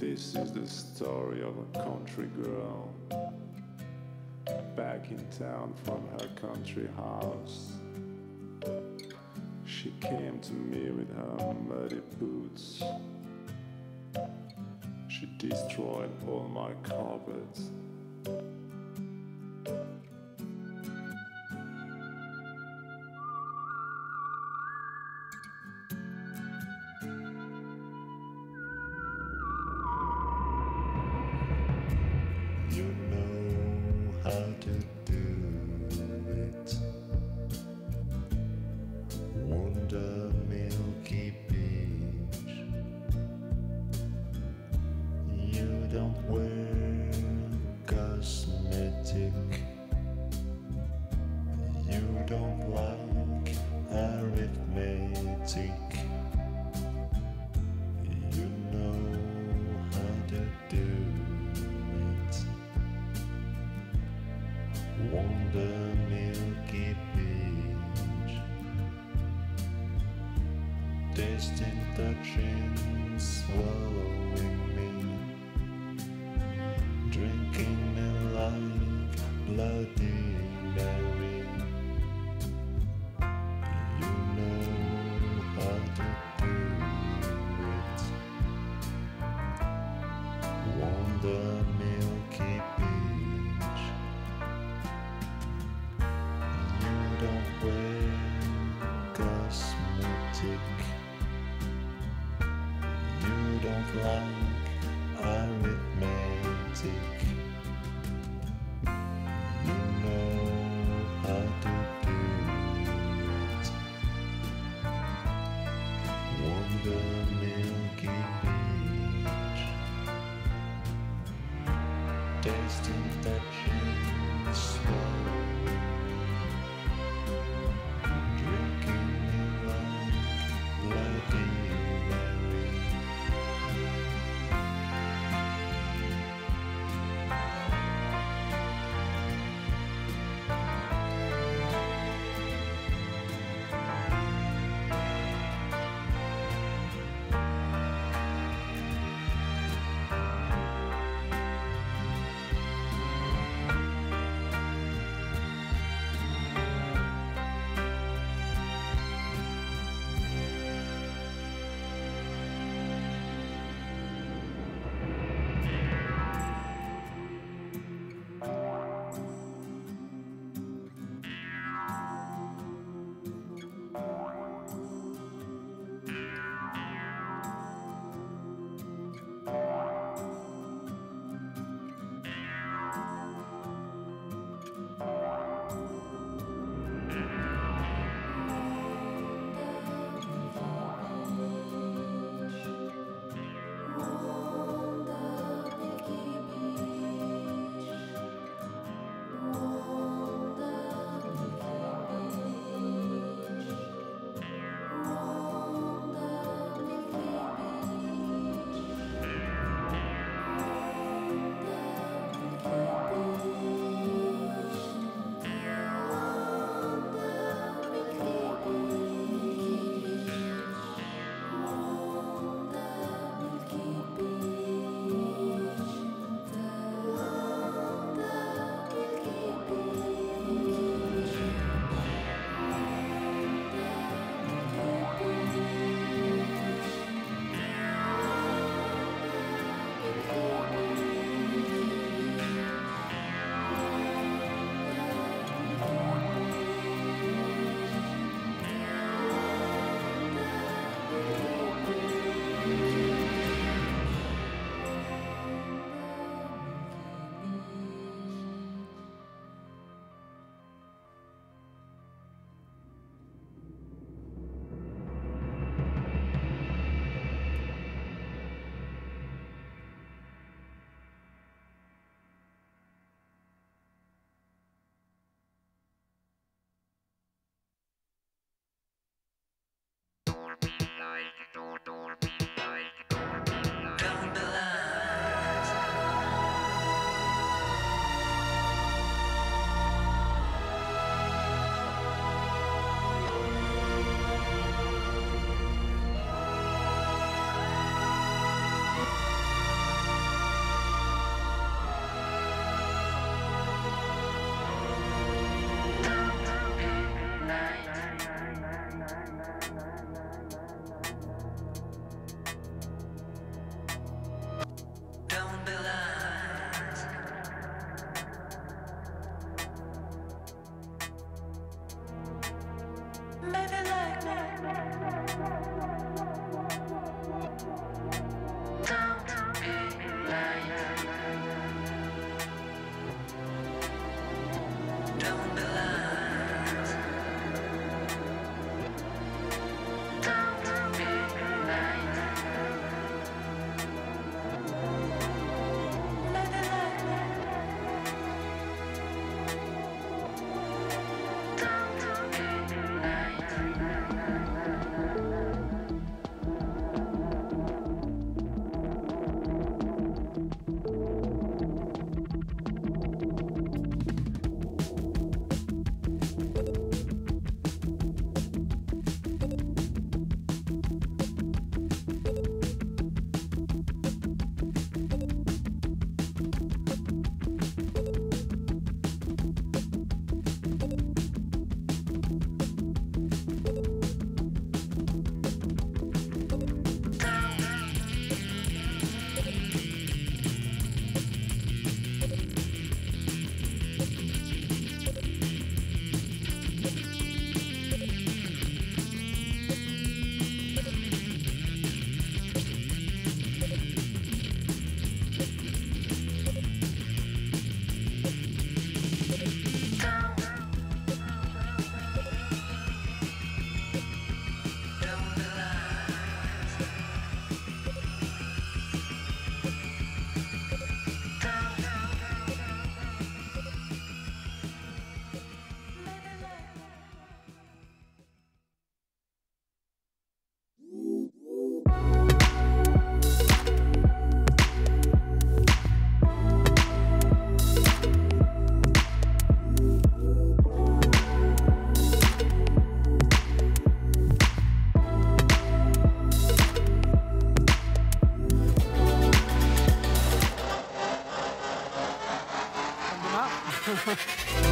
This is the story of a country girl back in town from her country house. She came to me with her muddy boots. She destroyed all my carpets. You know how to do it. Wonder Milky Beach. You don't wear cosmetic. You don't like arithmetic. You know how to do it. Wonder Milky Beach. Tasting, touching, swallowing me. Drinking me like Bloody Mary. You know how to do it. Wonder Milky Beach. You don't wear cosmetic. You don't like arithmetic. You know how to do it. Wonder Milky Beach. Tasting, touching, swallowing me. Drinking me like Bloody Mary.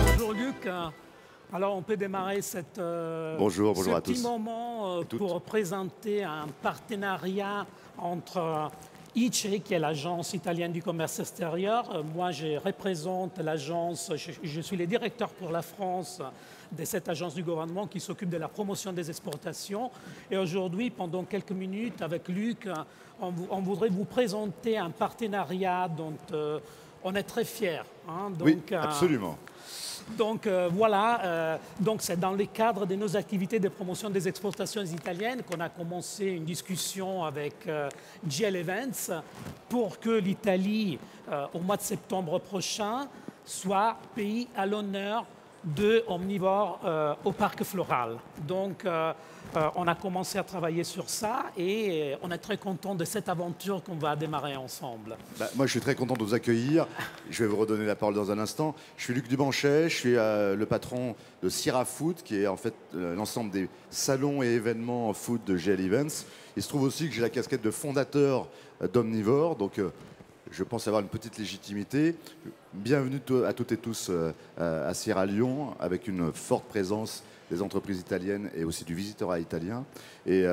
Bonjour Luc. Alors on peut démarrer Bonjour ce à petit tous. moment toutes. pour présenter un partenariat entre ICE, qui est l'agence italienne du commerce extérieur. Moi, je représente l'agence, je suis le directeur pour la France de cette agence du gouvernement qui s'occupe de la promotion des exportations. Et aujourd'hui, pendant quelques minutes, avec Luc, on voudrait vous présenter un partenariat dont on est très fiers. Hein. Oui, absolument. Donc voilà, donc c'est dans le cadre de nos activités de promotion des exportations italiennes qu'on a commencé une discussion avec GL Events pour que l'Italie, au mois de septembre prochain, soit pays à l'honneur de Omnivore au Parc Floral. Donc on a commencé à travailler sur ça et on est très content de cette aventure qu'on va démarrer ensemble. Moi, je suis très content de vous accueillir. Je vais vous redonner la parole dans un instant. Je suis Luc Dubanchet, je suis le patron de Sierra Food, qui est en fait l'ensemble des salons et événements food de GL Events. Il se trouve aussi que j'ai la casquette de fondateur d'Omnivore, donc je pense avoir une petite légitimité. Bienvenue à toutes et tous à Sierra Lyon, avec une forte présence des entreprises italiennes et aussi du visitorat italien. Et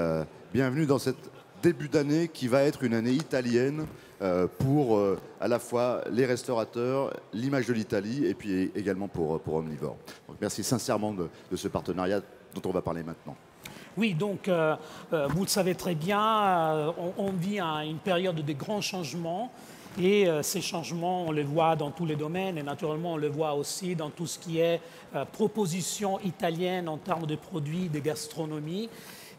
bienvenue dans cette début d'année qui va être une année italienne pour à la fois les restaurateurs, l'image de l'Italie et puis également pour Omnivore. Donc merci sincèrement de ce partenariat dont on va parler maintenant. Oui, donc vous le savez très bien, on vit une période de grands changements. Et ces changements, on les voit dans tous les domaines et naturellement, on le voit aussi dans tout ce qui est proposition italienne en termes de produits, de gastronomie.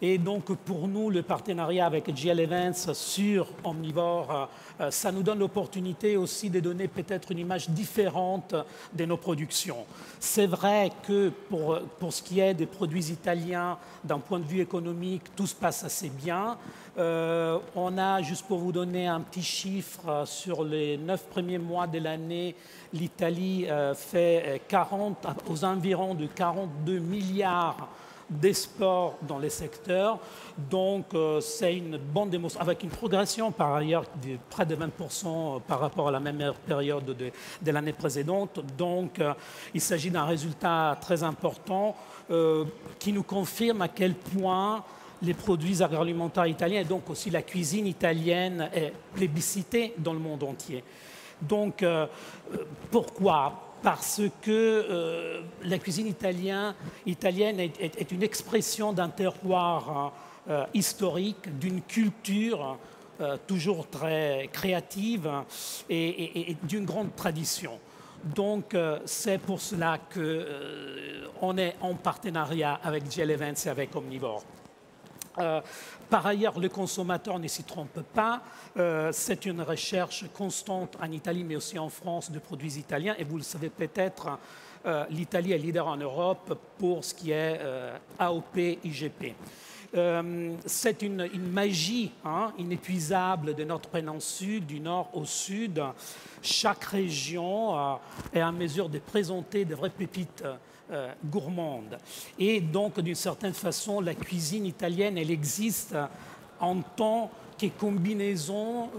Et donc, pour nous, le partenariat avec GL Events sur Omnivore, ça nous donne l'opportunité aussi de donner peut-être une image différente de nos productions. C'est vrai que pour ce qui est des produits italiens, d'un point de vue économique, tout se passe assez bien. On a, juste pour vous donner un petit chiffre, sur les 9 premiers mois de l'année, l'Italie fait aux environs de 42 milliards d'exports dans les secteurs. Donc, c'est une bonne démonstration, avec une progression par ailleurs de près de 20% par rapport à la même période de l'année précédente. Donc, il s'agit d'un résultat très important qui nous confirme à quel point les produits agroalimentaires italiens et donc aussi la cuisine italienne est plébiscitée dans le monde entier. Donc, pourquoi ? Parce que la cuisine italienne est une expression d'un terroir historique, d'une culture toujours très créative et d'une grande tradition. Donc, c'est pour cela qu'on est en partenariat avec GL Events et avec Omnivore. Par ailleurs, le consommateur ne s'y trompe pas. C'est une recherche constante en Italie, mais aussi en France, de produits italiens. Et vous le savez peut-être, l'Italie est leader en Europe pour ce qui est AOP, IGP. C'est une magie inépuisable de notre péninsule, du nord au sud. Chaque région est en mesure de présenter de vraies pépites gourmande. Et donc, d'une certaine façon, la cuisine italienne, elle existe en tant que combinaison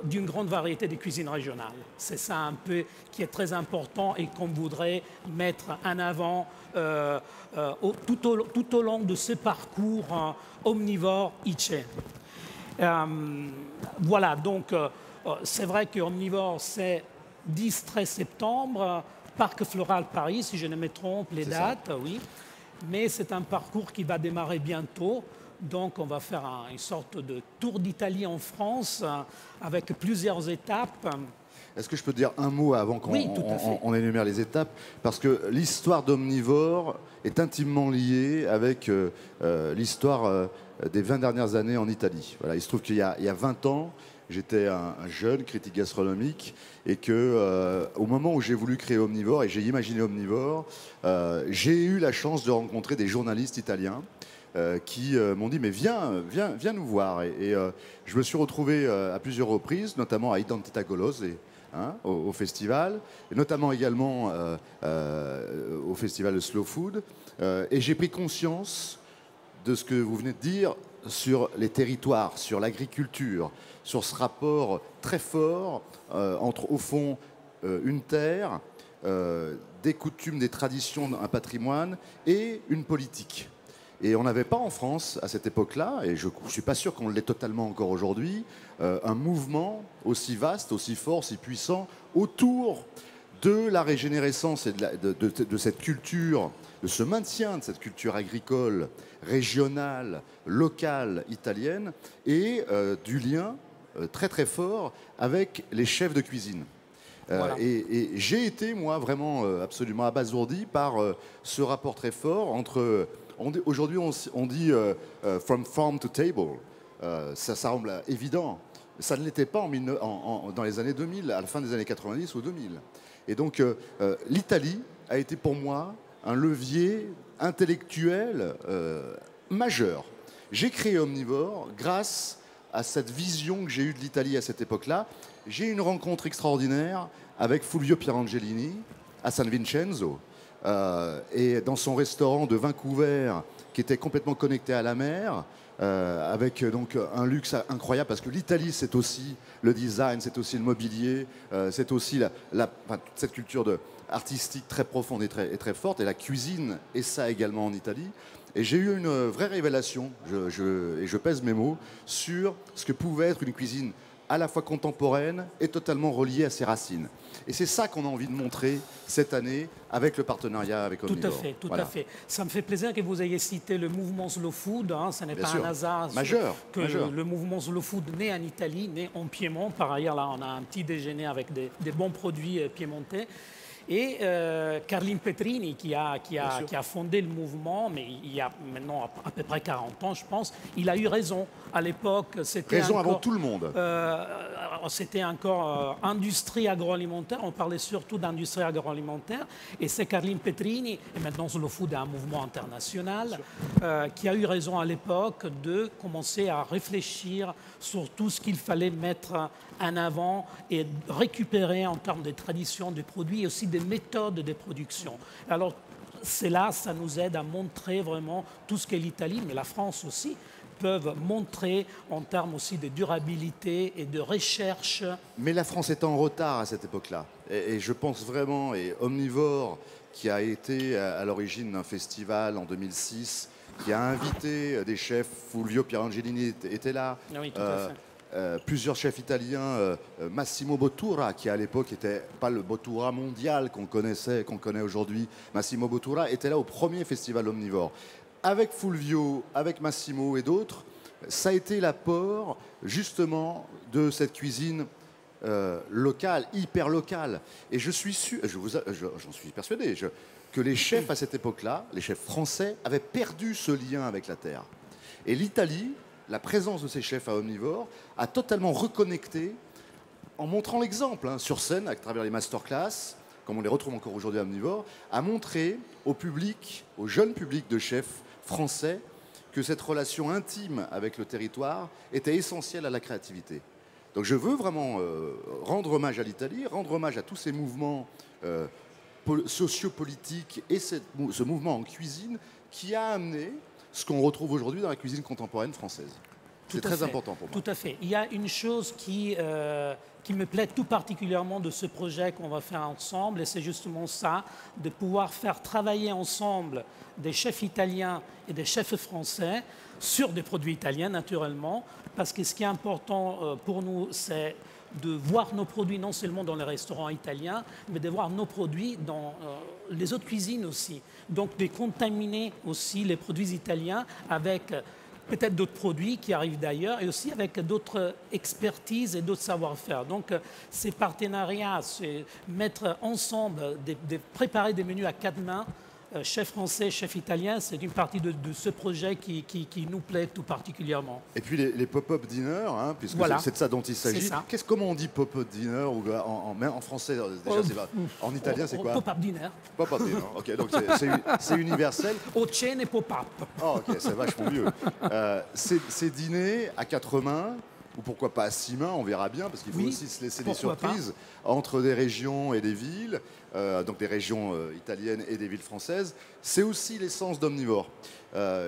d'une grande variété de cuisines régionales. C'est ça un peu qui est très important et qu'on voudrait mettre en avant tout au long de ce parcours Omnivore ICE. Voilà, donc c'est vrai que Omnivore, c'est 10-13 septembre, Parc Floral Paris, si je ne me trompe les dates, oui. Mais c'est un parcours qui va démarrer bientôt. Donc, on va faire une sorte de tour d'Italie en France avec plusieurs étapes. Est-ce que je peux dire un mot avant qu'on énumère les étapes? Parce que l'histoire d'Omnivore est intimement liée avec l'histoire des 20 dernières années en Italie. Voilà, il se trouve qu'il y a 20 ans, j'étais un jeune critique gastronomique et que au moment où j'ai voulu créer Omnivore et j'ai imaginé Omnivore, j'ai eu la chance de rencontrer des journalistes italiens qui m'ont dit mais viens nous voir. Et je me suis retrouvé à plusieurs reprises, notamment à Identità Golose au festival, et notamment également au festival de Slow Food. Et j'ai pris conscience de ce que vous venez de dire sur les territoires, sur l'agriculture, sur ce rapport très fort entre, au fond, une terre, des coutumes, des traditions, un patrimoine et une politique. Et on n'avait pas en France, à cette époque-là, et je ne suis pas sûr qu'on l'ait totalement encore aujourd'hui, un mouvement aussi vaste, aussi fort, aussi puissant autour de la régénérescence et de cette culture, de ce maintien de cette culture agricole, régionale, locale, italienne, et du lien très très fort avec les chefs de cuisine. Voilà. Et j'ai été, moi, vraiment absolument abasourdi par ce rapport très fort entre... Aujourd'hui, on dit from farm to table. Ça semble évident. Ça ne l'était pas dans les années 2000, à la fin des années 90 ou 2000. Et donc, l'Italie a été pour moi un levier intellectuel majeur. J'ai créé Omnivore grâce à cette vision que j'ai eue de l'Italie à cette époque-là. J'ai eu une rencontre extraordinaire avec Fulvio Pierangellini à San Vincenzo. Et dans son restaurant de Vancouver, qui était complètement connecté à la mer, avec donc un luxe incroyable, parce que l'Italie, c'est aussi le design, c'est aussi le mobilier, c'est aussi cette culture artistique très profonde et très forte, et la cuisine est ça également en Italie. Et j'ai eu une vraie révélation, et je pèse mes mots, sur ce que pouvait être une cuisine à la fois contemporaine et totalement reliée à ses racines. Et c'est ça qu'on a envie de montrer cette année avec le partenariat avec Omnivore. Tout à fait. Ça me fait plaisir que vous ayez cité le mouvement Slow Food. Ce n'est pas un hasard majeur. Le mouvement Slow Food naît en Italie, naît en Piémont. Par ailleurs, là, on a un petit déjeuner avec des bons produits piémontais. Et Carline Petrini, qui a fondé le mouvement, mais il y a maintenant à peu près 40 ans, je pense, il a eu raison. À l'époque, c'était avant tout le monde. C'était encore industrie agroalimentaire, on parlait surtout d'industrie agroalimentaire. Et c'est Carline Petrini, et maintenant Slow Food est un mouvement international, qui a eu raison à l'époque de commencer à réfléchir sur tout ce qu'il fallait mettre en avant et récupérer en termes de traditions, de produits et aussi des méthodes de production. Alors, c'est là, ça nous aide à montrer vraiment tout ce qu'est l'Italie, mais la France aussi, peuvent montrer en termes aussi de durabilité et de recherche. Mais la France est en retard à cette époque-là. Et je pense vraiment, et Omnivore, qui a été à l'origine d'un festival en 2006, qui a invité des chefs, Fulvio Pierangellini était là. Oui, tout à fait. Plusieurs chefs italiens, Massimo Bottura, qui à l'époque n'était pas le Bottura mondial qu'on connaît aujourd'hui. Massimo Bottura était là au premier festival Omnivore. Avec Fulvio, avec Massimo et d'autres, ça a été l'apport justement de cette cuisine locale, hyper locale. Et je suis sûr, j'en suis persuadé, que les chefs à cette époque-là, les chefs français, avaient perdu ce lien avec la terre. Et l'Italie, la présence de ces chefs à Omnivore, a totalement reconnecté en montrant l'exemple sur scène, à travers les masterclass, comme on les retrouve encore aujourd'hui à Omnivore, a montré au public, au jeune public de chefs français, que cette relation intime avec le territoire était essentielle à la créativité. Donc je veux vraiment rendre hommage à l'Italie, rendre hommage à tous ces mouvements sociopolitiques et ce mouvement en cuisine qui a amené ce qu'on retrouve aujourd'hui dans la cuisine contemporaine française. C'est très important pour moi. Tout à fait. Il y a une chose qui me plaît tout particulièrement de ce projet qu'on va faire ensemble, et c'est justement ça, de pouvoir faire travailler ensemble des chefs italiens et des chefs français sur des produits italiens, naturellement, parce que ce qui est important pour nous, c'est de voir nos produits non seulement dans les restaurants italiens, mais de voir nos produits dans les autres cuisines aussi. Donc de contaminer aussi les produits italiens avec peut-être d'autres produits qui arrivent d'ailleurs et aussi avec d'autres expertises et d'autres savoir-faire. Donc ces partenariats, c'est mettre ensemble, préparer des menus à quatre mains, chef français, chef italien, c'est une partie de ce projet qui nous plaît tout particulièrement. Et puis les pop-up dinners, puisque voilà. C'est de ça dont il s'agit. Comment on dit pop-up dinner en français déjà, en italien, c'est quoi? Pop-up dinner. Pop-up dinner, ok, donc c'est universel. Au cene pop-up. Oh, ok, c'est vachement mieux. Ces dîners à quatre mains, ou pourquoi pas à 6 mains, on verra bien, parce qu'il faut aussi se laisser des surprises entre des régions et des villes, donc des régions italiennes et des villes françaises. C'est aussi l'essence d'Omnivore.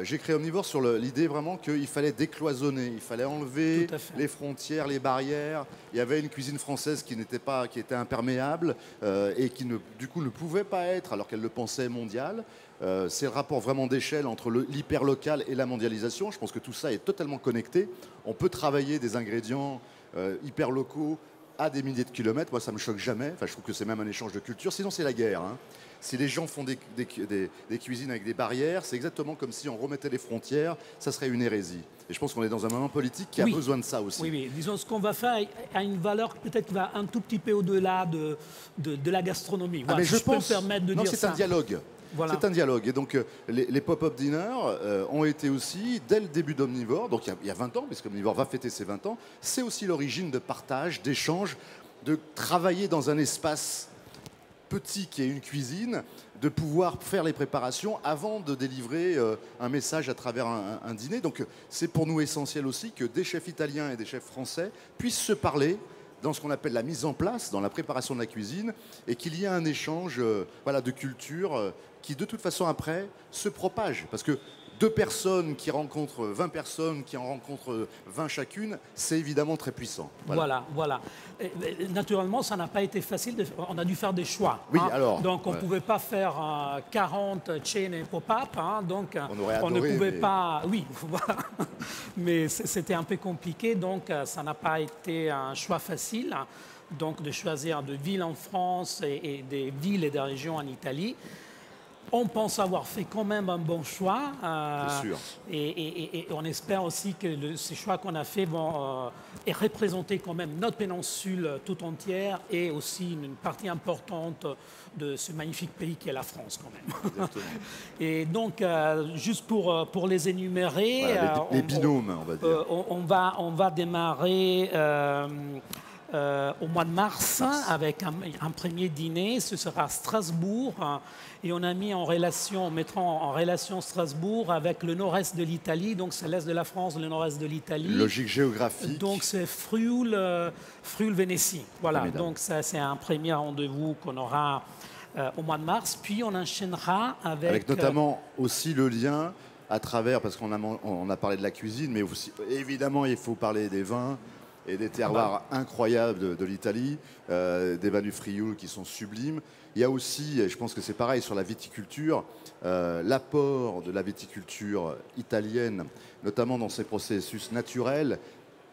J'ai créé Omnivore sur l'idée vraiment qu'il fallait décloisonner, il fallait enlever les frontières, les barrières. Il y avait une cuisine française qui était imperméable et qui du coup ne pouvait pas être, alors qu'elle le pensait, mondiale. C'est le rapport vraiment d'échelle entre l'hyper-local et la mondialisation. Je pense que tout ça est totalement connecté. On peut travailler des ingrédients hyper locaux à des milliers de kilomètres. Moi, ça ne me choque jamais. Enfin, je trouve que c'est même un échange de culture. Sinon, c'est la guerre. Hein. Si les gens font des cuisines avec des barrières, c'est exactement comme si on remettait les frontières. Ça serait une hérésie. Et je pense qu'on est dans un moment politique qui a besoin de ça aussi. Oui. Disons, ce qu'on va faire a une valeur peut-être qui va un tout petit peu au-delà de la gastronomie. Voilà, mais je peux me pense... permettre de dire ça. C'est un dialogue. Voilà. C'est un dialogue. Et donc, les pop-up dinners ont été aussi, dès le début d'Omnivore, donc il y a 20 ans, puisque Omnivore va fêter ses 20 ans, c'est aussi l'origine de partage, d'échange, de travailler dans un espace petit qui est une cuisine, de pouvoir faire les préparations avant de délivrer un message à travers un dîner. Donc, c'est pour nous essentiel aussi que des chefs italiens et des chefs français puissent se parler dans ce qu'on appelle la mise en place, dans la préparation de la cuisine, et qu'il y ait un échange de culture qui, de toute façon, après, se propage. Parce que 2 personnes qui rencontrent 20 personnes, qui en rencontrent 20 chacune, c'est évidemment très puissant. Voilà. Et, naturellement, ça n'a pas été facile. On a dû faire des choix. Oui, alors. Donc, on ne pouvait pas faire 40 chaînes et pop-up. Donc, on ne pouvait pas... Oui, voilà. Mais c'était un peu compliqué. Donc, ça n'a pas été un choix facile. Donc, de choisir de villes en France et des villes et des régions en Italie. On pense avoir fait quand même un bon choix. C'est sûr. Et on espère aussi que ces choix qu'on a faits vont représenter quand même notre péninsule tout entière et aussi une partie importante de ce magnifique pays qui est la France quand même. Exactement. Et donc, juste pour les énumérer... Voilà, les binômes, on va dire. On va démarrer... au mois de mars, avec un premier dîner. Ce sera à Strasbourg. Et on mettra en relation Strasbourg avec le nord-est de l'Italie. Donc, c'est l'est de la France, le nord-est de l'Italie. Logique géographique. Donc, c'est Friul-Vénétie. Voilà. Formidable. Donc, ça, c'est un premier rendez-vous qu'on aura au mois de mars. Puis, on enchaînera avec notamment aussi le lien à travers, parce qu'on a parlé de la cuisine, mais aussi, évidemment, il faut parler des vins et des terroirs incroyables de l'Italie, des vins du Frioul qui sont sublimes. Il y a aussi, et je pense que c'est pareil sur la viticulture, l'apport de la viticulture italienne, notamment dans ses processus naturels,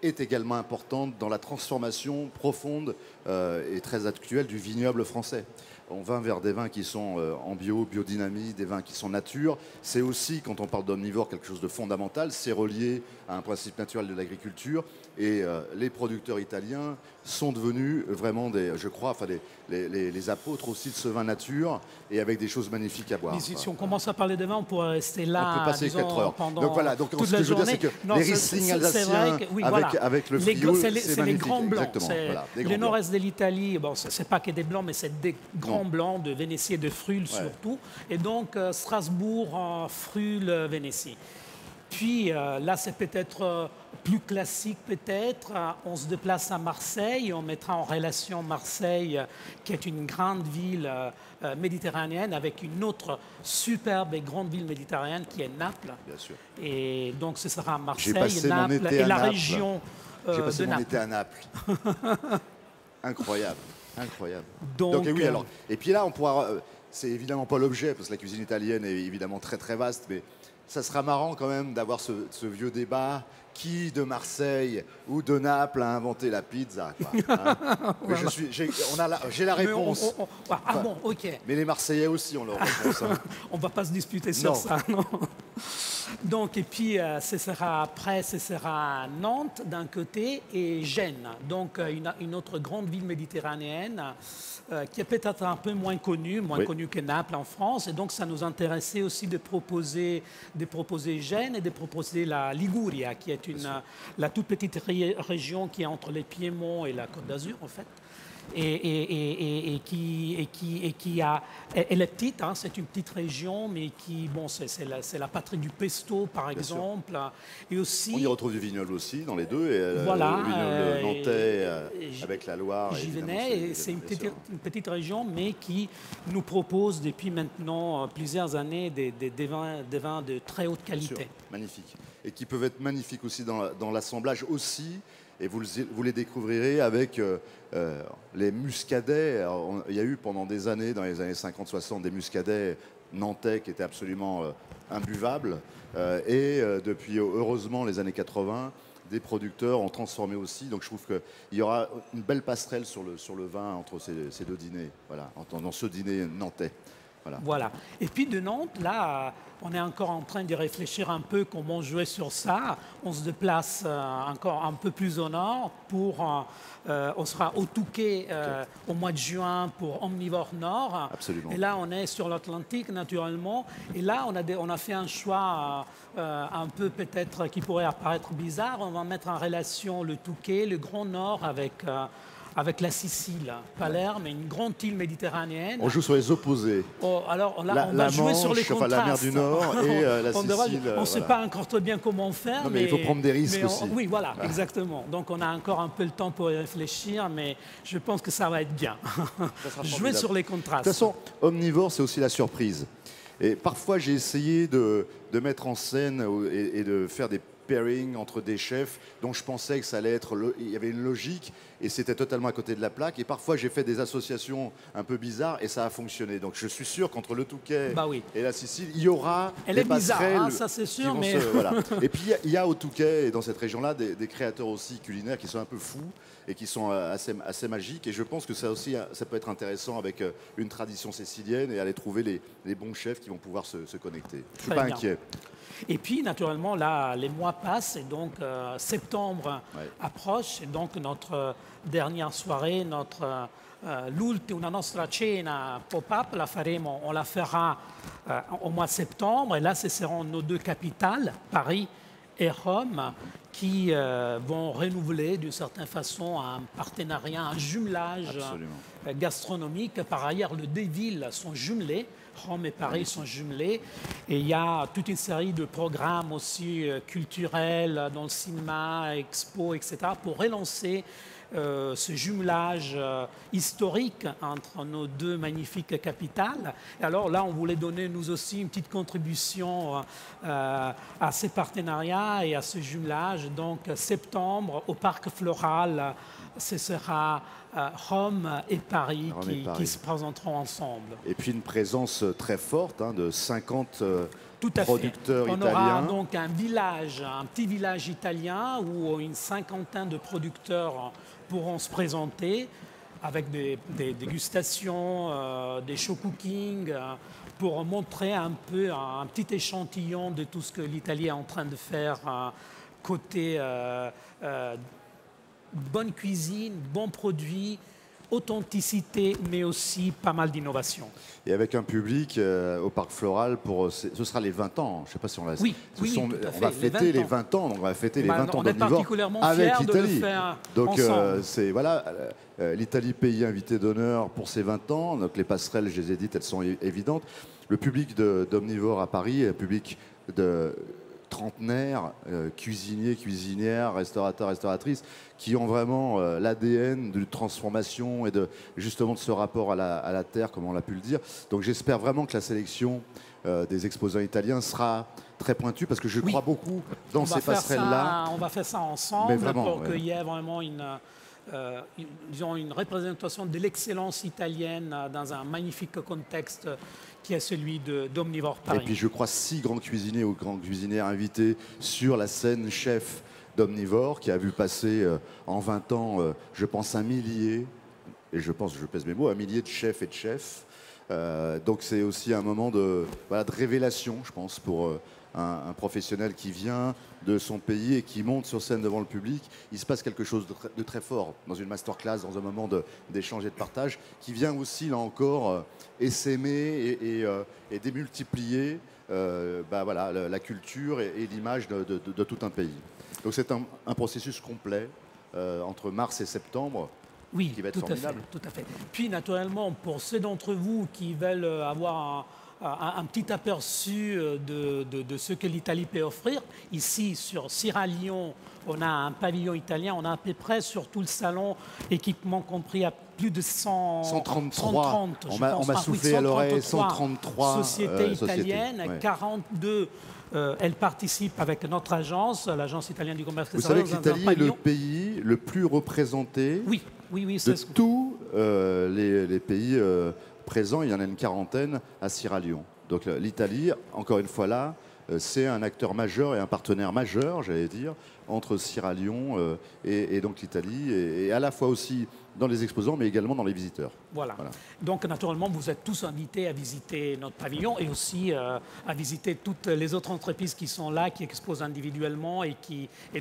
est également importante dans la transformation profonde et très actuelle du vignoble français. On va vers des vins qui sont en biodynamie, des vins qui sont nature. C'est aussi, quand on parle d'omnivore, quelque chose de fondamental. C'est relié à un principe naturel de l'agriculture. Et les producteurs italiens sont devenus vraiment les apôtres aussi de ce vin nature et avec des choses magnifiques à boire. Mais si on commence à parler de vin, on pourrait rester là. On peut passer 4 heures. Pendant donc voilà, donc toute ce la que je veux dire, journée. c'est que les Riesling alsaciens avec le Frioul, c'est les grands blancs. Voilà, le nord-est de l'Italie, bon, c'est pas que des blancs, mais c'est des grands blancs de Vénétie et de Friul surtout. Et donc Strasbourg, Friul, Vénétie. Puis là, c'est peut-être plus classique peut-être. On se déplace à Marseille, on mettra en relation Marseille, qui est une grande ville méditerranéenne, avec une autre superbe et grande ville méditerranéenne qui est Naples. Bien sûr. Et donc ce sera Marseille, Naples et la région de Naples. J'ai passé mon été à Naples. Incroyable. Donc oui, alors. Et puis là, on pourra. C'est évidemment pas l'objet, parce que la cuisine italienne est évidemment très très vaste, mais ça sera marrant quand même d'avoir ce vieux débat. Qui de Marseille ou de Naples a inventé la pizza, quoi, hein. Voilà. J'ai la réponse. Bon, ok. Mais les Marseillais aussi ont leur réponse. Hein. On ne va pas se disputer sur ça, non. Donc, et puis, ce sera Nantes d'un côté et Gênes, donc une autre grande ville méditerranéenne qui est peut-être un peu moins connue que Naples en France. Et donc, ça nous intéressait aussi de proposer Gênes et de proposer la Liguria, qui est la toute petite région qui est entre les Piémont et la Côte d'Azur, en fait. Et qui a... Elle est petite, hein, c'est une petite région, mais qui, bon, c'est la patrie du pesto. Pesto, par Bien sûr. exemple. Et aussi, On y retrouve du vignoble aussi dans les deux, et voilà, le vignoble nantais et avec la Loire. j'y évidemment, venais, et c'est bien sûr. une petite région, mais qui nous propose depuis maintenant plusieurs années des vins de très haute Bien sûr, qualité. magnifique. Et qui peuvent être magnifiques aussi dans l'assemblage aussi. Et vous les découvrirez avec les muscadets. Alors, il y a eu pendant des années, dans les années 50-60, des muscadets nantais qui étaient absolument imbuvables. Depuis, heureusement, les années 80, des producteurs ont transformé aussi. Donc je trouve qu'il y aura une belle passerelle sur le vin entre ces deux dîners. Voilà, dans ce dîner nantais. Voilà. Voilà. Et puis de Nantes, là, on est encore en train de réfléchir un peu comment jouer sur ça. On se déplace encore un peu plus au nord on sera au Touquet au mois de juin pour Omnivore Nord. Absolument. Et là, on est sur l'Atlantique, naturellement. Et là, on a fait un choix un peu peut-être qui pourrait apparaître bizarre. On va mettre en relation le Touquet, le Grand Nord avec la Sicile, Palerme, une grande île méditerranéenne. On joue sur les opposés. Oh, alors là, on va la jouer sur les Manche, enfin, contrastes. la mer du Nord et la Sicile. On ne sait pas encore très bien comment faire. Non, mais il faut prendre des risques aussi. Oui, voilà, exactement. Donc on a encore un peu le temps pour y réfléchir, mais je pense que ça va être bien. Ça sera Jouer formidable. sur les contrastes. De toute façon, Omnivore, c'est aussi la surprise. Et parfois, j'ai essayé de mettre en scène et de faire des pairings entre des chefs dont je pensais que ça allait être... Il y avait une logique et c'était totalement à côté de la plaque. Et parfois, j'ai fait des associations un peu bizarres et ça a fonctionné. Donc, je suis sûr qu'entre le Touquet Oui. et la Sicile, il y aura Elle des est bizarre, passerelles hein, ça c'est qui sûr, vont mais... voilà. Et puis, il y a au Touquet et dans cette région-là des créateurs aussi culinaires qui sont un peu fous et qui sont assez magiques. Et je pense que ça aussi, ça peut être intéressant avec une tradition sicilienne et aller trouver les bons chefs qui vont pouvoir se connecter. Je ne suis Très pas bien. inquiet. Et puis, naturellement, là, les mois passent et donc septembre Ouais. approche. Et donc, notre dernière soirée, l'ultima nostra cena pop-up, on la fera au mois de septembre. Et là, ce seront nos deux capitales, Paris et Rome, qui vont renouveler d'une certaine façon un partenariat, un jumelage Absolument. gastronomique. Par ailleurs, les deux villes sont jumelées. Rome et Paris sont jumelés. Et il y a toute une série de programmes aussi culturels dans le cinéma, expo, etc. pour relancer ce jumelage historique entre nos deux magnifiques capitales. Et alors là, on voulait donner nous aussi une petite contribution à ces partenariats et à ce jumelage. Donc septembre, au Parc Floral, ce sera Rome et Paris qui se présenteront ensemble. Et puis une présence très forte de 50 Tout à producteurs fait. On italiens. aura donc un petit village italien où une cinquantaine de producteurs pourront se présenter avec des dégustations, des show cooking, pour montrer un peu un petit échantillon de tout ce que l'Italie est en train de faire côté bonne cuisine, bons produits, authenticité, mais aussi pas mal d'innovation. Et avec un public au Parc Floral, ce sera les 20 ans. Je ne sais pas si on l'a... Oui, tout à on va fait, fêter les 20 ans. Donc on va fêter les 20 ans on est d'Omnivore particulièrement avec fiers de le l'Italie. faire Donc ensemble. c'est l'Italie, pays invité d'honneur pour ses 20 ans. Donc les passerelles, je les ai dites, elles sont évidentes. Le public d'Omnivore à Paris est un public de trentenaires, cuisiniers, cuisinières, restaurateurs, restauratrices, qui ont vraiment l'ADN de transformation et justement de ce rapport à la terre, comme on l'a pu le dire. Donc j'espère vraiment que la sélection des exposants italiens sera très pointue, parce que je crois beaucoup dans ces passerelles-là. On va faire ça ensemble vraiment, pour qu'il y ait vraiment une représentation de l'excellence italienne dans un magnifique contexte qui est celui d'Omnivore Paris. Et puis je crois 6 grands cuisiniers ou grands cuisinières invités sur la scène chef d'Omnivore, qui a vu passer en 20 ans, je pense, un millier, et je pèse mes mots, un millier de chefs et de chefs. Donc c'est aussi un moment de révélation, je pense, pour un professionnel qui vient de son pays et qui monte sur scène devant le public. Il se passe quelque chose de très fort dans une masterclass, dans un moment d'échange et de partage, qui vient aussi, là encore, essaimer et démultiplier la culture et l'image de tout un pays. Donc c'est un processus complet entre mars et septembre. Oui, qui va être formidable. Tout à fait. Puis naturellement, pour ceux d'entre vous qui veulent avoir un petit aperçu de ce que l'Italie peut offrir. Ici, sur Sierra Leone, on a un pavillon italien, on a à peu près sur tout le salon, équipement compris, à plus de 133. On m'a oui, soufflé à l'oreille 133 sociétés italiennes, ouais. 42. Elles participent avec notre agence, l'agence italienne du commerce Vous savez extérieur. que l'Italie est le pays le plus représenté Oui, de c'est ce que... tous les pays présents. Il y en a une quarantaine à Sierra Leone. Donc l'Italie, encore une fois là, c'est un acteur majeur et un partenaire majeur, j'allais dire, entre Sierra Leone et donc l'Italie, et à la fois aussi dans les exposants, mais également dans les visiteurs. Voilà. Donc, naturellement, vous êtes tous invités à visiter notre pavillon et aussi à visiter toutes les autres entreprises qui sont là, qui exposent individuellement et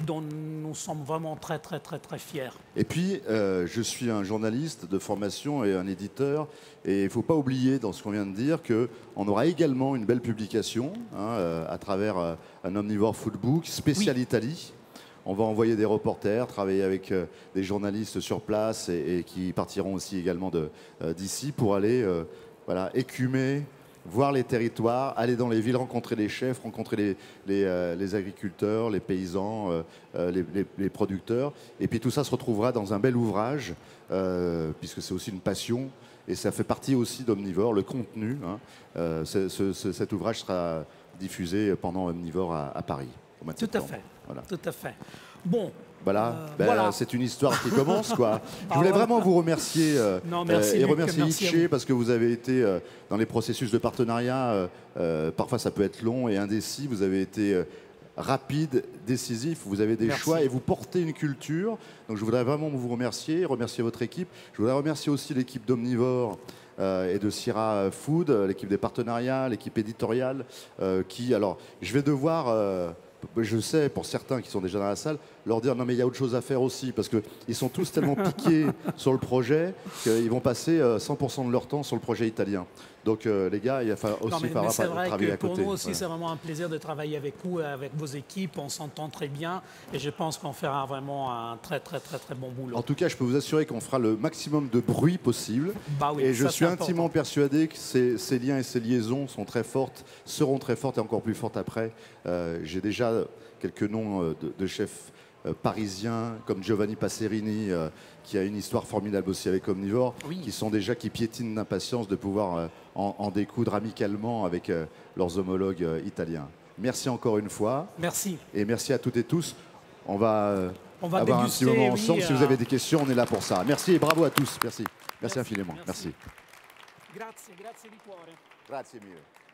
dont nous sommes vraiment très, très, très, très fiers. Et puis, je suis un journaliste de formation et un éditeur, et il ne faut pas oublier, dans ce qu'on vient de dire, qu'on aura également une belle publication à travers un Omnivore Foodbook spécial Italie. On va envoyer des reporters, travailler avec des journalistes sur place et qui partiront aussi également d'ici pour aller écumer, voir les territoires, aller dans les villes, rencontrer les chefs, rencontrer les agriculteurs, les paysans, les producteurs. Et puis tout ça se retrouvera dans un bel ouvrage, puisque c'est aussi une passion. Et ça fait partie aussi d'Omnivore, le contenu. Cet ouvrage sera diffusé pendant Omnivore à Paris. Tout à fait. Voilà. Tout à fait. Bon. Voilà. C'est une histoire qui commence, quoi. Je voulais vraiment vous remercier merci, et remercier merci Itché parce que vous avez été dans les processus de partenariat. Parfois, ça peut être long et indécis. Vous avez été rapide, décisif. Vous avez des choix et vous portez une culture. Donc, je voudrais vraiment vous remercier votre équipe. Je voudrais remercier aussi l'équipe d'Omnivore et de Sierra Food, l'équipe des partenariats, l'équipe éditoriale alors, je vais devoir... je sais, pour certains qui sont déjà dans la salle, leur dire non mais il y a autre chose à faire aussi, parce qu'ils sont tous tellement piqués sur le projet qu'ils vont passer 100% de leur temps sur le projet italien. Donc les gars, il va aussi falloir travailler à côté. Pour nous aussi, c'est vraiment un plaisir de travailler avec vous, avec vos équipes. On s'entend très bien et je pense qu'on fera vraiment un très, très, très, très bon boulot. En tout cas, je peux vous assurer qu'on fera le maximum de bruit possible. Et je suis intimement persuadé que ces liens et ces liaisons sont très fortes, seront très fortes et encore plus fortes après. J'ai déjà quelques noms de chefs parisiens comme Giovanni Passerini, qui a une histoire formidable aussi avec Omnivore, qui piétinent d'impatience de pouvoir en découdre amicalement avec leurs homologues italiens. Merci encore une fois. Merci. Et merci à toutes et tous. On va avoir un petit déguster, moment ensemble. Si vous avez des questions, on est là pour ça. Merci et bravo à tous. Merci infiniment. Merci. Grazie di cuore. Grazie mille.